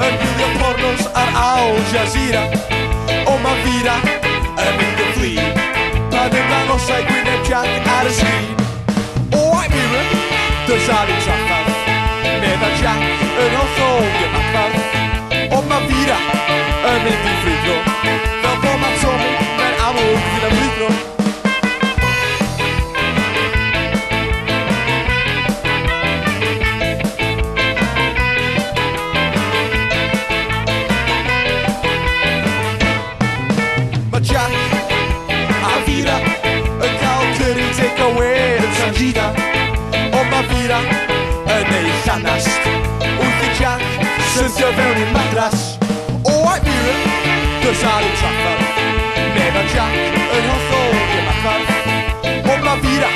yn gwylio pornos ar Al Jazeera. O ma fira yn mynd yn flin pan yn dangosau gwyneb Jack ar y sgrin. O White Mirror, does ar ein traffarth, meddai Jack yn hollol gymadfarth. O ma fira yn mynd i ffrwydro, fel bod ma'n Tommy mewn amlwg gyda ffrwydro. Jack a fira yn cael curry take-away yn Sanjida. O ma fira yn ei llanast wrth i Jack syrthio fewn i'r madras. O White Mirror, does ar ein traffarth, meddai Jack yn hollol gymadfarth. O ma fira